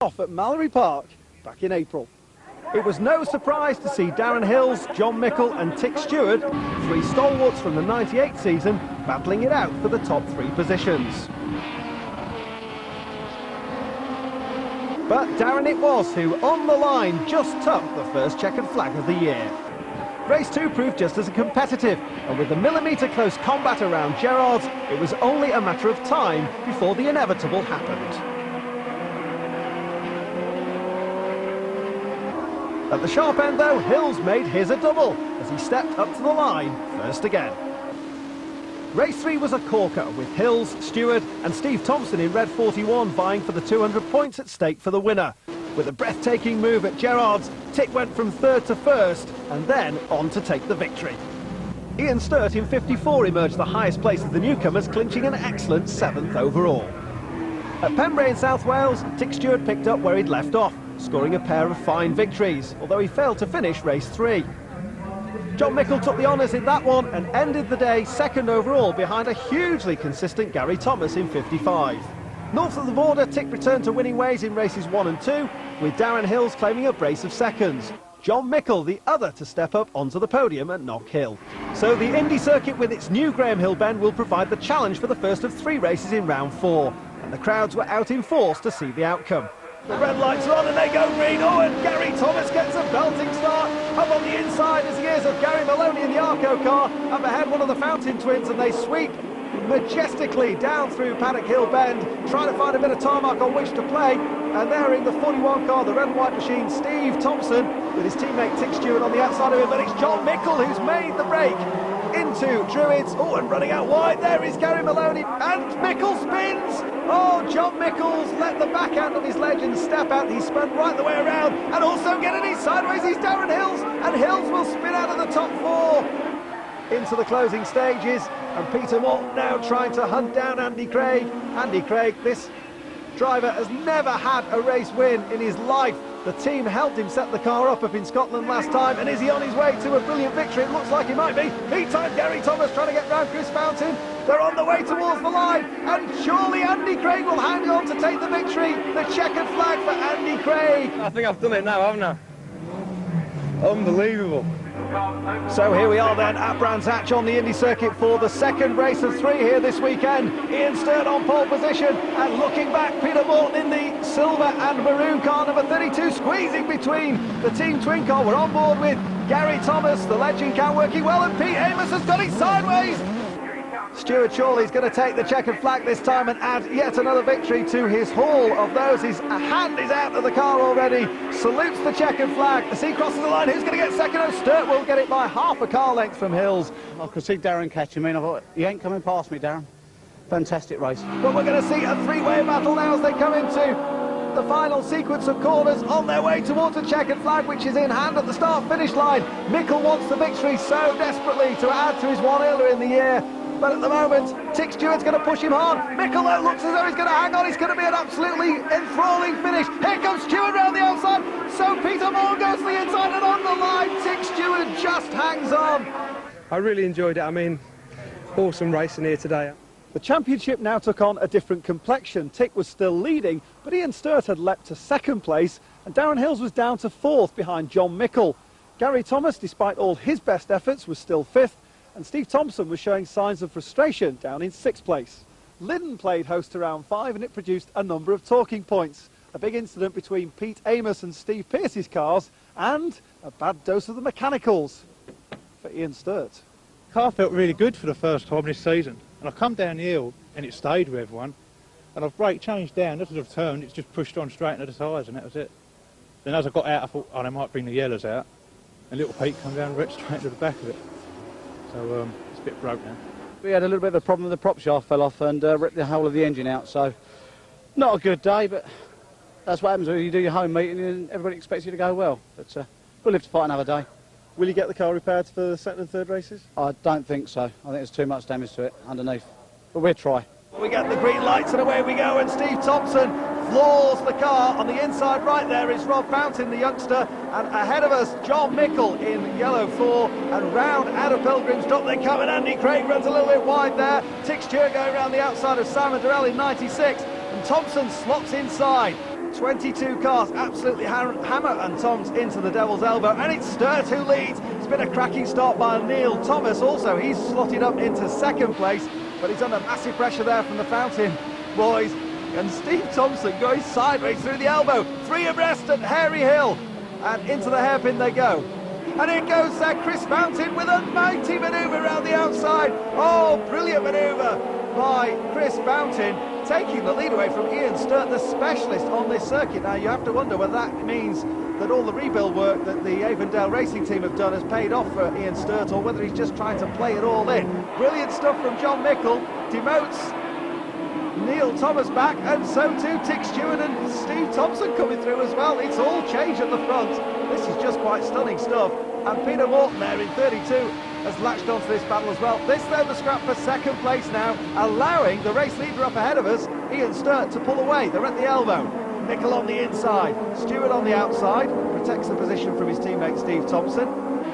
off at Mallory Park back in April. It was no surprise to see Darren Hills, John Mickle and Tick Stewart, three stalwarts from the '98 season, battling it out for the top three positions. But Darren it was who, on the line, just took the first checkered flag of the year. Race 2 proved just as competitive, and with the millimetre-close combat around Gerrards, it was only a matter of time before the inevitable happened. At the sharp end, though, Hills made his a double, as he stepped up to the line first again. Race 3 was a corker, with Hills, Stewart and Steve Thompson in red 41 vying for the 200 points at stake for the winner. With a breathtaking move at Gerrards, Tick went from third to first, and then on to take the victory. Ian Sturt in 54 emerged the highest place of the newcomers, clinching an excellent 7th overall. At Pembrey in South Wales, Tick Stewart picked up where he'd left off, scoring a pair of fine victories, although he failed to finish race 3. John Mickle took the honours in that one and ended the day 2nd overall behind a hugely consistent Gary Thomas in 55. North of the border, Tick returned to winning ways in races 1 and 2, with Darren Hills claiming a brace of seconds. John Mickle, the other to step up onto the podium at Knock Hill. So the Indy circuit with its new Graham Hill bend will provide the challenge for the first of 3 races in round 4, and the crowds were out in force to see the outcome. The red lights are on and they go green. Oh, and Gary Thomas gets a belting start. Up on the inside as he is of Gary Maloney in the Arco car. Up ahead, one of the Fountain twins, and they sweep majestically down through Paddock Hill Bend, trying to find a bit of tarmac on which to play. And there in the 41 car, the red and white machine, Steve Thompson, with his teammate Tick Stewart on the outside of him. But it's John Mickle who's made the break into Druids. Oh, and running out wide, there is Gary Maloney, and Mickle spins. Oh, John Mickles let the backhand of his legend step out. He spun right the way around, and also getting his sideways is Darren Hills, and Hills will spin out of the top 4 into the closing stages. And Peter Morton now trying to hunt down Andy Craig. Andy Craig, this driver has never had a race win in his life. The team helped him set the car up in Scotland last time, and is he on his way to a brilliant victory? It looks like he might be. Meantime, Gary Thomas trying to get round Chris Fountain. They're on the way towards the line, and surely Andy Craig will hang on to take the victory. The checkered flag for Andy Craig. I think I've done it now, haven't I? Unbelievable. So here we are then at Brands Hatch on the Indy circuit for the 2nd race of 3 here this weekend. Ian Sturt on pole position, and looking back, Peter Morton in the silver and maroon car number 32, squeezing between the team twin car. We're on board with Gary Thomas, the legend car working well, and Pete Amos has got it sideways. Stuart Chorley's going to take the checkered flag this time and add yet another victory to his haul of those. His hand is out of the car already, salutes the checkered flag as he crosses the line. Who's going to get second? Oh, Sturt will get it by half a car length from Hills. I could see Darren catching me, and I thought, he ain't coming past me, Darren. Fantastic race. But we're going to see a 3-way battle now as they come into the final sequence of corners on their way towards the checkered flag, which is in hand at the start-finish line. Mickle wants the victory so desperately to add to his one earlier in the year. But at the moment, Tick Stewart's going to push him hard. Mickle, though, looks as though he's going to hang on. It's going to be an absolutely enthralling finish. Here comes Stewart round the outside. So Peter Moore goes to the inside, and on the line, Tick Stewart just hangs on. I really enjoyed it. I mean, awesome racing here today. The championship now took on a different complexion. Tick was still leading, but Ian Sturt had leapt to 2nd place, and Darren Hills was down to 4th behind John Mickle. Gary Thomas, despite all his best efforts, was still 5th. And Steve Thompson was showing signs of frustration down in 6th place. Lyndon played host to round 5, and it produced a number of talking points. A big incident between Pete Amos and Steve Pearce's cars, and a bad dose of the mechanicals for Ian Sturt. The car felt really good for the first time this season, and I come down the hill and it stayed with everyone, and I've brake changed down, just as I've turned, it's just pushed on straight into the tyres, and that was it. Then as I got out, I thought, oh, they might bring the yellows out, and little Pete come down and wrecked straight into the back of it. So it's a bit broke now. We had a little bit of a problem, the prop shaft fell off and ripped the whole of the engine out, so not a good day, but that's what happens when you do your home meeting and everybody expects you to go well. But we'll live to fight another day. Will you get the car repaired for the 2nd and 3rd races? I don't think so. I think there's too much damage to it underneath, but we'll try. We get the green lights and away we go, and Steve Thompson floors the car. On the inside right there is Rob Fountain, the youngster, and ahead of us John Mickle in yellow 4, and round out of Pilgrim's Drop they come, and Andy Craig runs a little bit wide there. Tick Stewart going around the outside of Simon Durrell in 96, and Thompson slots inside. 22 cars absolutely hammer and Toms into the Devil's Elbow, and it's Sturt who leads. It's been a cracking start by Neil Thomas also. He's slotted up into second place, but he's under massive pressure there from the Fountain boys. And Steve Thompson going sideways through the elbow, 3 abreast at Hairy Hill, and into the hairpin they go. And in goes Chris Fountain with a 90 manoeuvre around the outside. Oh, brilliant manoeuvre by Chris Fountain, taking the lead away from Ian Sturt, the specialist on this circuit. Now you have to wonder whether that means that all the rebuild work that the Avondale racing team have done has paid off for Ian Sturt, or whether he's just trying to play it all in. Brilliant stuff from John Mickle, demotes Neil Thomas back, and so too Tick Stewart and Steve Thompson coming through as well. It's all changed at the front. This is just quite stunning stuff. And Peter Morton there in 32 has latched onto this battle as well. This then the scrap for second place now, allowing the race leader up ahead of us, Ian Sturt, to pull away. They're at the elbow. Mickle on the inside, Stewart on the outside, protects the position from his teammate Steve Thompson.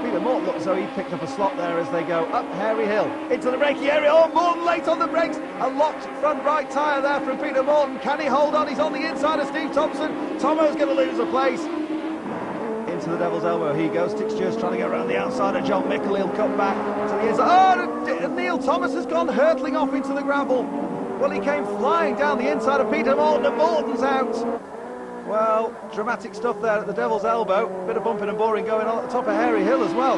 Peter Morton looks as though he picked up a slot there as they go up Hairy Hill. Into the braking area, oh, Morton late on the brakes. A locked front right tyre there from Peter Morton. Can he hold on? He's on the inside of Steve Thompson. Tomo's going to lose a place. Into the Devil's Elbow he goes. Tick Stewart's trying to go around the outside of John Mickle. He'll cut back to the inside. Oh, Neil Thomas has gone hurtling off into the gravel. Well, he came flying down the inside of Peter Morton, and Morton's out. Well, dramatic stuff there at the Devil's Elbow. Bit of bumping and boring going on at the top of Hairy Hill as well.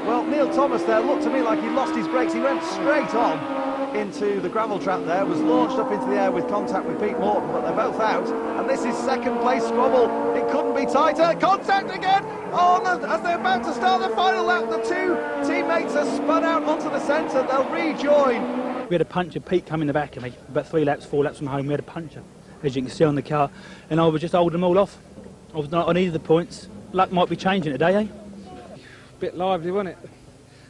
Well, Neil Thomas there looked to me like he lost his brakes. He went straight on into the gravel trap there, was launched up into the air with contact with Pete Morton, but they're both out. And this is second place squabble. It couldn't be tighter. Contact again! Oh, as they're about to start the final lap, the 2 teammates are spun out onto the centre. They'll rejoin. We had a puncher, Pete come in the back of me, about 3 laps, 4 laps from home. We had a puncher, as you can see on the car, and I was just holding them all off. I needed the points. Luck might be changing today, eh? Bit lively, wasn't it?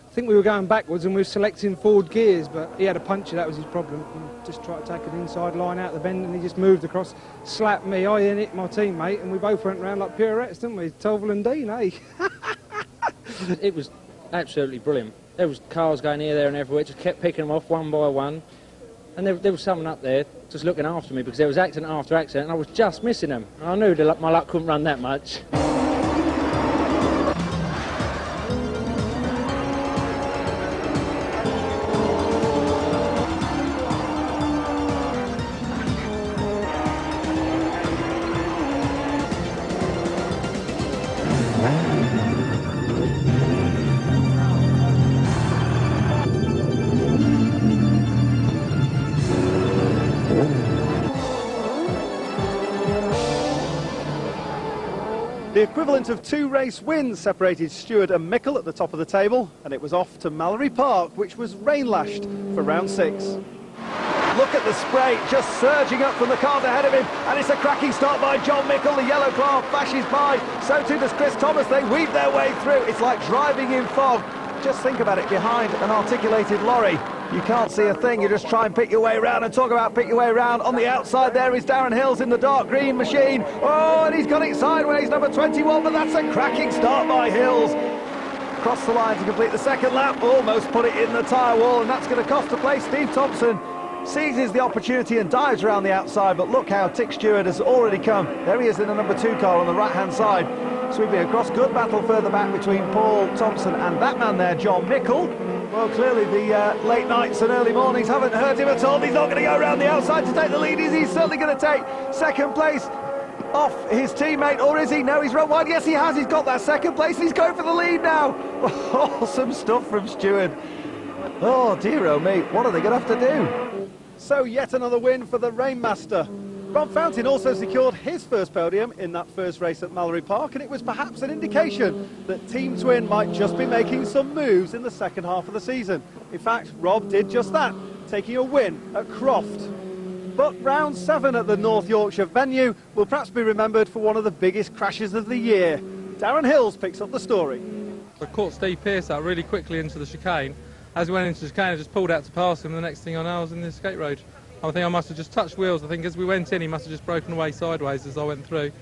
I think we were going backwards and we were selecting forward gears, but he had a puncher, that was his problem. He just tried to take an inside line out the bend and he just moved across, slapped me, I hit my teammate, and we both went round like pirouettes, didn't we? Toval and Dean, eh? It was absolutely brilliant. There was cars going here, there and everywhere, just kept picking them off one by one. And there was someone up there just looking after me, because there was accident after accident and I was just missing them. And I knew my luck couldn't run that much. The equivalent of 2 race wins separated Stewart and Mickle at the top of the table, and it was off to Mallory Park, which was rain-lashed for round 6. Look at the spray just surging up from the cars ahead of him, and it's a cracking start by John Mickle. The yellow car flashes by, so too does Chris Thomas. They weave their way through. It's like driving in fog. Just think about it, behind an articulated lorry, you can't see a thing. You just try and pick your way around, and talk about pick your way around. On the outside there is Darren Hills in the dark green machine. Oh, and he's got it sideways, number 21, but that's a cracking start by Hills. Cross the line to complete the second lap, almost put it in the tyre wall, and that's going to cost a place. Steve Thompson seizes the opportunity and dives around the outside, but look how Tick Stewart has already come. There he is in the number 2 car on the right-hand side, sweeping across. Good battle further back between Paul Thompson and that man there, John Mickle. Well, clearly the late nights and early mornings haven't hurt him at all. He's not going to go around the outside to take the lead. He's certainly going to take second place off his teammate, or is he? No, he's run wide. Yes, he has. He's got that second place. He's going for the lead now. Awesome stuff from Stewart. Oh, dear oh me. What are they going to have to do? So yet another win for the Rainmaster. Rob Fountain also secured his first podium in that first race at Mallory Park, and it was perhaps an indication that Team Twin might just be making some moves in the second half of the season. In fact, Rob did just that, taking a win at Croft. But round 7 at the North Yorkshire venue will perhaps be remembered for one of the biggest crashes of the year. Darren Hills picks up the story. I caught Steve Pearce out really quickly into the chicane. As we went into the chicane, I just pulled out to pass him, and the next thing I know I was in the escape road. I think I must have just touched wheels. I think as we went in, he must have just broken away sideways as I went through.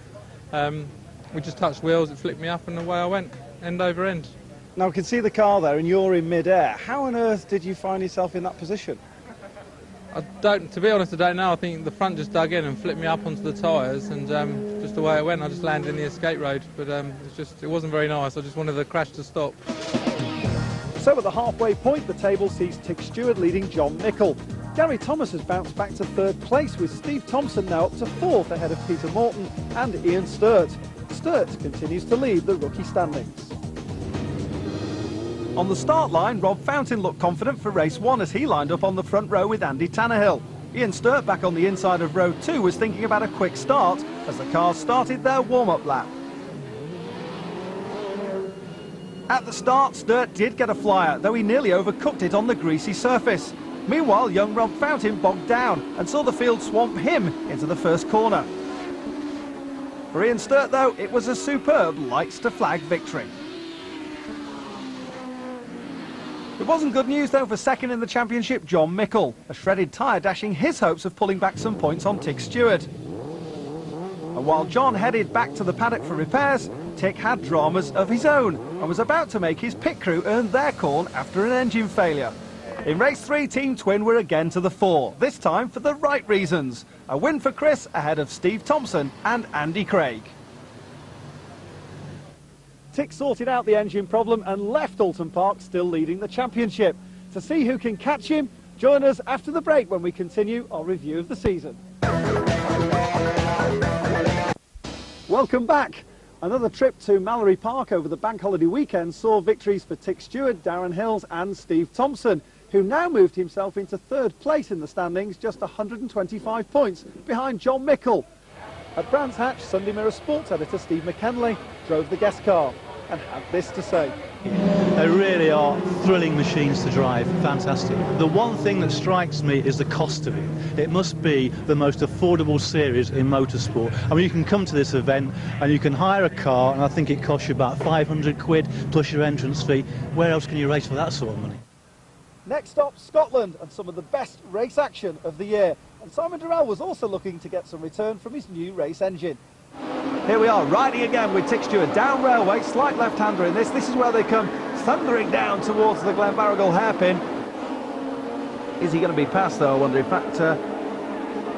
We just touched wheels, it flipped me up, and away I went, end over end. Now, I can see the car there, and you're in mid-air. How on earth did you find yourself in that position? To be honest, I don't know. I think the front just dug in and flipped me up onto the tyres, and just the way it went, I just landed in the escape road. But it wasn't very nice. I just wanted the crash to stop. So at the halfway point, the table sees Tick Stewart leading John Mickle. Gary Thomas has bounced back to third place, with Steve Thompson now up to fourth ahead of Peter Morton and Ian Sturt. Sturt continues to lead the rookie standings. On the start line, Rob Fountain looked confident for race 1 as he lined up on the front row with Andy Tannehill. Ian Sturt, back on the inside of row 2, was thinking about a quick start as the cars started their warm-up lap. At the start, Sturt did get a flyer, though he nearly overcooked it on the greasy surface. Meanwhile, young Rob Fountain bogged down and saw the field swamp him into the first corner. For Ian Sturt, though, it was a superb lights-to-flag victory. It wasn't good news, though, for second in the championship, John Mickle. A shredded tyre dashing his hopes of pulling back some points on Tick Stewart. And while John headed back to the paddock for repairs, Tick had dramas of his own and was about to make his pit crew earn their corn after an engine failure. In race 3, Team Twin were again to the fore, this time for the right reasons. A win for Chris ahead of Steve Thompson and Andy Craig. Tick sorted out the engine problem and left Alton Park still leading the championship. To see who can catch him, join us after the break when we continue our review of the season. Welcome back. Another trip to Mallory Park over the bank holiday weekend saw victories for Tick Stewart, Darren Hills and Steve Thompson, who now moved himself into third place in the standings, just 125 points behind John Mickle. At Brands Hatch, Sunday Mirror sports editor Steve McKenley drove the guest car and had this to say. They really are thrilling machines to drive, fantastic. The one thing that strikes me is the cost of it. It must be the most affordable series in motorsport. I mean, you can come to this event and you can hire a car, and I think it costs you about 500 quid plus your entrance fee. Where else can you race for that sort of money? Next stop, Scotland, and some of the best race action of the year. And Simon Durrell was also looking to get some return from his new race engine. Here we are, riding again with Tick Stewart down railway, slight left-hander in this. This is where they come thundering down towards the Glenbarragle hairpin. Is he going to be passed, though, I wonder? In fact,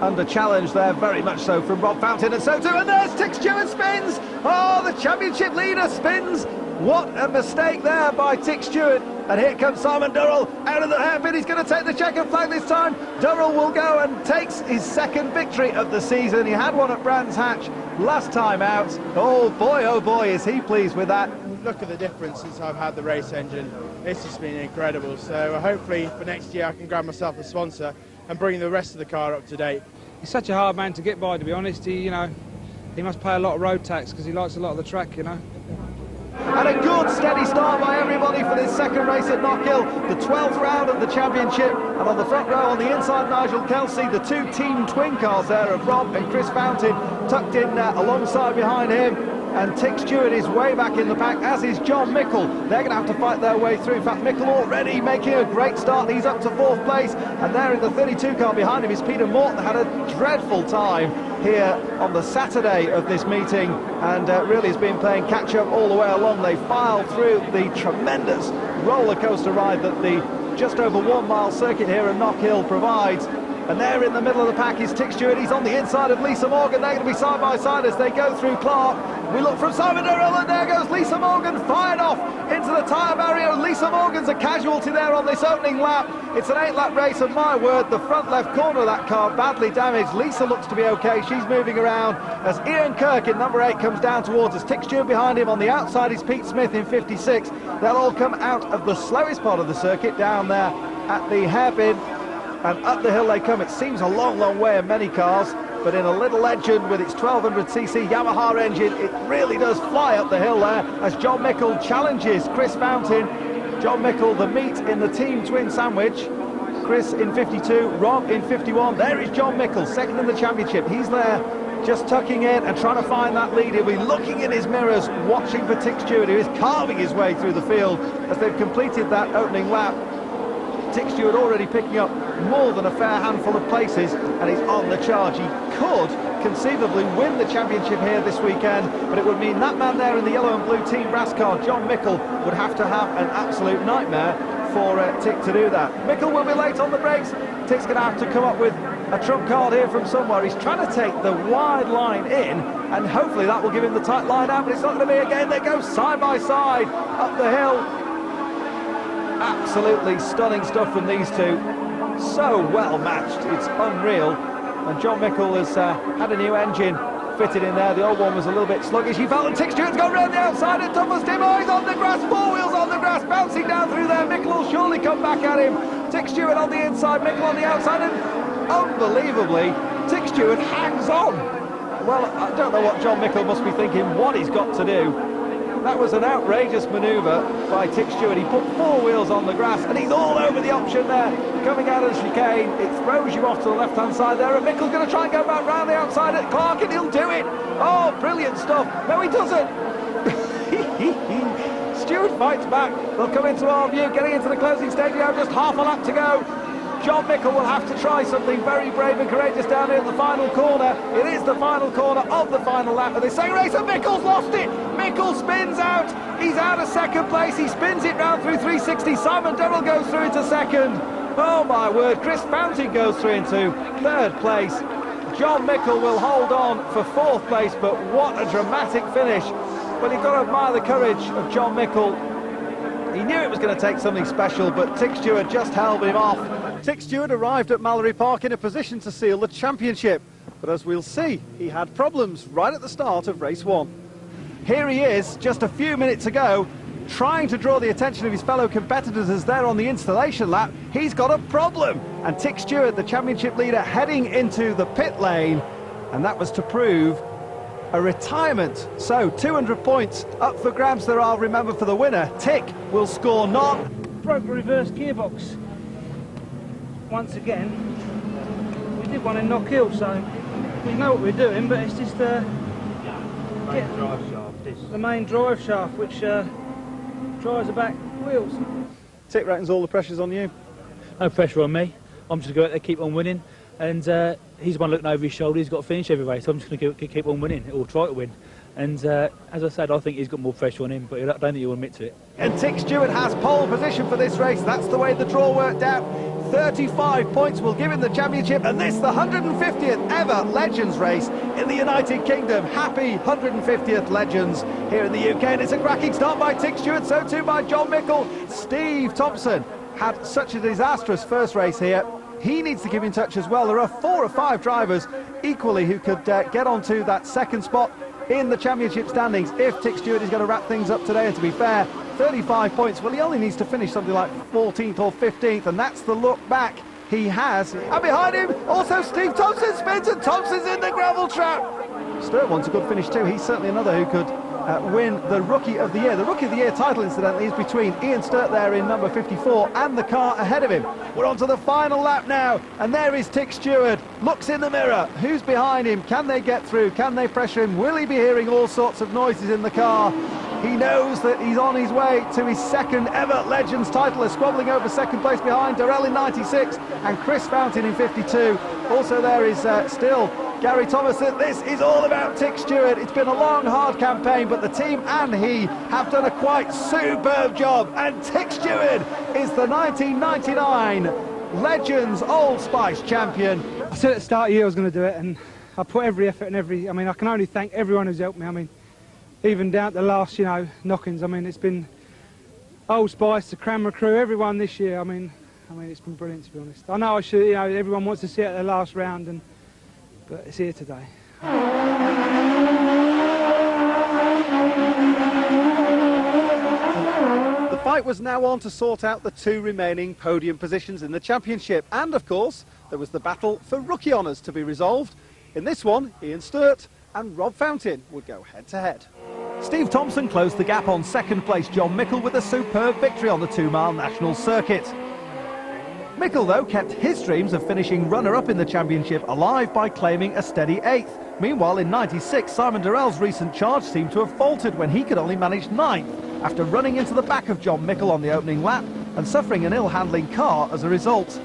under challenge there, very much so, from Rob Fountain, and so too, and there's Tick Stewart spins! Oh, the championship leader spins! What a mistake there by Tick Stewart. And here comes Simon Durrell out of the hairpin. He's going to take the checkered flag this time. Durrell will go and takes his second victory of the season. He had one at Brands Hatch last time out. Oh boy, is he pleased with that. Look at the difference since I've had the race engine. It's just been incredible. So hopefully for next year I can grab myself a sponsor and bring the rest of the car up to date. He's such a hard man to get by, to be honest. He must pay a lot of road tax because he likes a lot of the track, And a good steady start by everybody for this second race at Knockhill, the 12th round of the championship. And on the front row on the inside, Nigel Kelsey, the two Team Twin cars there of Rob and Chris Fountain tucked in alongside behind him. And Tick Stewart is way back in the pack, as is John Mickle. They're going to have to fight their way through. In fact, Mickle already making a great start. He's up to fourth place. And there in the 32 car behind him is Peter Morton. Had a dreadful time here on the Saturday of this meeting, and really has been playing catch-up all the way along. They filed through the tremendous roller coaster ride that the just over 1 mile circuit here at Knockhill provides. And there in the middle of the pack is Tick Stewart. He's on the inside of Lisa Morgan. They're going to be side by side as they go through Clark. We look from Simon Durrell, and there goes Lisa Morgan, fired off into the tyre barrier. Lisa Morgan's a casualty there on this opening lap. It's an 8-lap race, and my word, the front left corner of that car badly damaged. Lisa looks to be okay. She's moving around as Ian Kirk in number 8 comes down towards us. Tick Stewart behind him. On the outside is Pete Smith in 56. They'll all come out of the slowest part of the circuit down there at the hairpin. And up the hill they come. It seems a long, long way in many cars, but in a little legend with its 1200cc Yamaha engine, it really does fly up the hill there as John Mickle challenges Chris Fountain. John Mickle, the meat in the Team Twin sandwich. Chris in 52, Rob in 51. There is John Mickle, second in the championship. He's there just tucking in and trying to find that lead. He'll be looking in his mirrors, watching for Tick Stewart, who is carving his way through the field as they've completed that opening lap. Tick Stewart already picking up more than a fair handful of places, and he's on the charge. He could conceivably win the championship here this weekend, but it would mean that man there in the yellow and blue team brass car, John Mickle, would have to have an absolute nightmare for Tick to do that. Mickle will be late on the brakes. Tick's going to have to come up with a trump card here from somewhere. He's trying to take the wide line in, and hopefully that will give him the tight line out, but it's not going to be again. They go side by side up the hill. Absolutely stunning stuff from these two. So well matched, it's unreal. And John Mickle has had a new engine fitted in there. The old one was a little bit sluggish. He felt, and Tick Stewart's gone round the outside, and Thomas Timo, he's on the grass, 4 wheels on the grass, bouncing down through there. Mickle will surely come back at him. Tick Stewart on the inside, Mickle on the outside, and unbelievably, Tick Stewart hangs on. Well, I don't know what John Mickle must be thinking, what he's got to do. That was an outrageous manoeuvre by Tick Stewart. He put 4 wheels on the grass, and he's all over the option there. Coming out of the chicane, it throws you off to the left-hand side there, and Mickle's going to try and go back round the outside at Clark, and he'll do it. Oh, brilliant stuff. No, he doesn't. Stewart fights back. They'll come into our view, getting into the closing stage. We have just half a lap to go. John Mickle will have to try something very brave and courageous down here at the final corner. It is the final corner of the final lap of this second race, and Mickle's lost it. Mickle spins out. He's out of second place. He spins it round through 360. Simon Durrell goes through into second. Oh my word, Chris Fountain goes through into third place. John Mickle will hold on for 4th place, but what a dramatic finish. Well, you've got to admire the courage of John Mickle. He knew it was going to take something special, but Tick Stewart just held him off. Tick Stewart arrived at Mallory Park in a position to seal the championship, but as we'll see, he had problems right at the start of race 1. Here he is, just a few minutes ago, trying to draw the attention of his fellow competitors as they're on the installation lap. He's got a problem, and Tick Stewart, the championship leader, heading into the pit lane, and that was to prove a retirement. So 200 points up for grabs there are, remember, for the winner. Tick will score none. Broke the reverse gearbox once again. We did one in Knock Hill, so we know what we're doing, but it's just the main drive shaft, which drives the back wheels. Tick reckons all the pressure's on you. No pressure on me. I'm just going to go out there, keep on winning, and he's the one looking over his shoulder. He's got to finish every race, so I'm just going to keep on winning, or try to win. And as I said, I think he's got more pressure on him, but I don't think he'll admit to it. And Tick Stewart has pole position for this race. That's the way the draw worked out. 35 points will give him the championship, and this the 150th ever Legends race in the United Kingdom. Happy 150th Legends here in the UK, and it's a cracking start by Tick Stewart, so too by John Mickle. Steve Thompson had such a disastrous first race here. He needs to keep in touch as well. There are 4 or 5 drivers equally who could get onto that second spot in the championship standings if Tick Stewart is going to wrap things up today. And to be fair, 35 points, well, he only needs to finish something like 14th or 15th, and that's the look back he has. And behind him, also Steve Thompson spins, and Thompson's in the gravel trap. Sturt wants a good finish too. He's certainly another who could win the Rookie of the Year. The Rookie of the Year title, incidentally, is between Ian Sturt there in number 54 and the car ahead of him. We're on to the final lap now, and there is Tick Stewart. Looks in the mirror. Who's behind him? Can they get through? Can they pressure him? Will he be hearing all sorts of noises in the car? He knows that he's on his way to his 2nd ever Legends title. They're squabbling over second place behind Durrell in 96 and Chris Fountain in 52. Also there is still Gary Thomason. This is all about Tick Stewart. It's been a long, hard campaign, but the team and he have done a quite superb job. And Tick Stewart is the 1999 Legends Old Spice champion. I said at the start of the year I was going to do it, and I put every effort and I mean, I can only thank everyone who's helped me. I mean, even down to the last, knock-ins. I mean, it's been Old Spice, the Cranmer crew, everyone this year. I mean, it's been brilliant, to be honest. I know I should, everyone wants to see it at the last round, but it's here today. The fight was now on to sort out the 2 remaining podium positions in the championship, and of course there was the battle for rookie honours to be resolved. In this one, Ian Sturt and Rob Fountain would go head-to-head. Steve Thompson closed the gap on second place John Mickle with a superb victory on the 2-mile national circuit. Mickle, though, kept his dreams of finishing runner-up in the championship alive by claiming a steady 8th. Meanwhile, in 96, Simon Durrell's recent charge seemed to have faltered when he could only manage 9th after running into the back of John Mickle on the opening lap and suffering an ill-handling car as a result.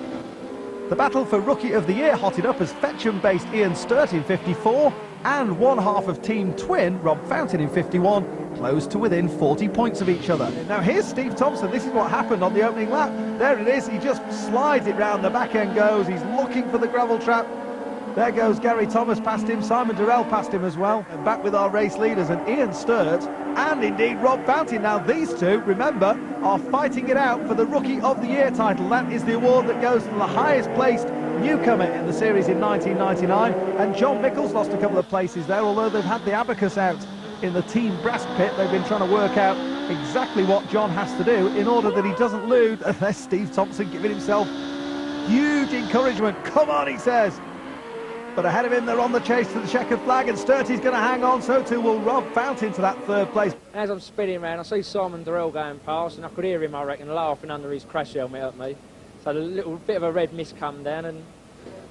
The battle for Rookie of the Year hotted up as Fetcham-based Ian Sturt in 54 and one half of Team Twin, Rob Fountain in 51, close to within 40 points of each other. Now here's Steve Thompson. This is what happened on the opening lap. There it is, he just slides it round, the back end goes, he's looking for the gravel trap. There goes Gary Thomas past him, Simon Durrell past him as well. And back with our race leaders and Ian Sturt and indeed Rob Fountain. Now these two, remember, are fighting it out for the Rookie of the Year title. That is the award that goes to the highest placed newcomer in the series in 1999. And John Mickles lost a couple of places there, although they've had the abacus out in the team brass pit. They've been trying to work out exactly what John has to do in order that he doesn't lose, unless Steve Thompson giving himself huge encouragement. Come on, he says. But ahead of him, they're on the chase to the checkered flag, and Sturtey's going to hang on, so too will Rob Fountain to that third place. As I'm spinning around, I see Simon Durrell going past, and I could hear him, I reckon, laughing under his crash helmet at me. So a little bit of a red mist come down, and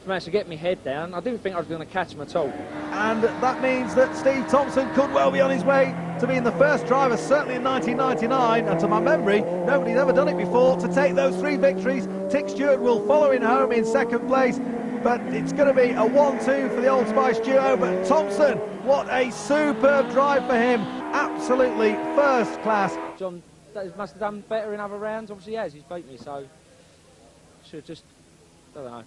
managed to get my head down. I didn't think I was going to catch him at all. And that means that Steve Thompson could well be on his way to being the first driver, certainly in 1999, and to my memory, nobody's ever done it before, to take those 3 victories. Tick Stewart will follow in home in second place. But it's going to be a 1-2 for the Old Spice duo. But Thompson, what a superb drive for him. Absolutely first class. John must have done better in other rounds. Obviously, he has. He's beat me, so should just, I don't know.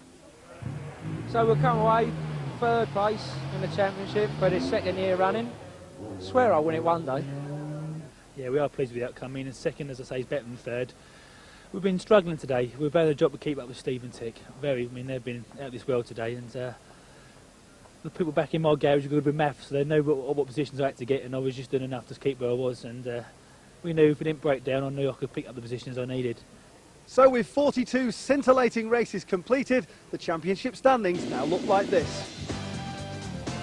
So we'll come away third place in the championship for the second year running. Swear I'll win it one day. Yeah, we are pleased with the outcome. I mean, second, as I say, is better than third. We've been struggling today. We've done a job to keep up with Steve and Tick. I mean, they've been out this well today, and the people back in my garage are good with maths, so they know what positions I had to get, and I was just doing enough to keep where I was. And we knew if we didn't break down, I knew I could pick up the positions I needed. So with 42 scintillating races completed, the championship standings now look like this.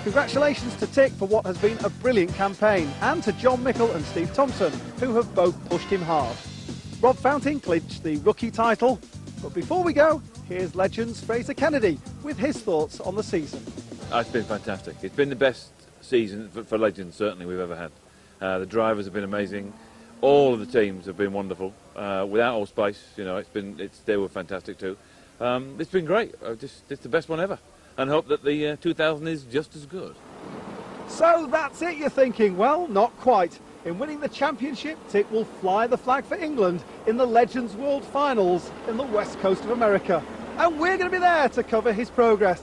Congratulations to Tick for what has been a brilliant campaign, and to John Mickle and Steve Thompson, who have both pushed him hard. Rob Fountain clinched the rookie title. But before we go, here's Legends Fraser Kennedy with his thoughts on the season. It's been fantastic. It's been the best season for Legends, certainly, we've ever had. The drivers have been amazing. All of the teams have been wonderful. Without Allspice, you know, they were fantastic too. It's been great. It's the best one ever. And hope that the 2000 is just as good. So that's it, you're thinking? Well, not quite. In winning the championship, Tick will fly the flag for England in the Legends World Finals in the west coast of America. And we're going to be there to cover his progress.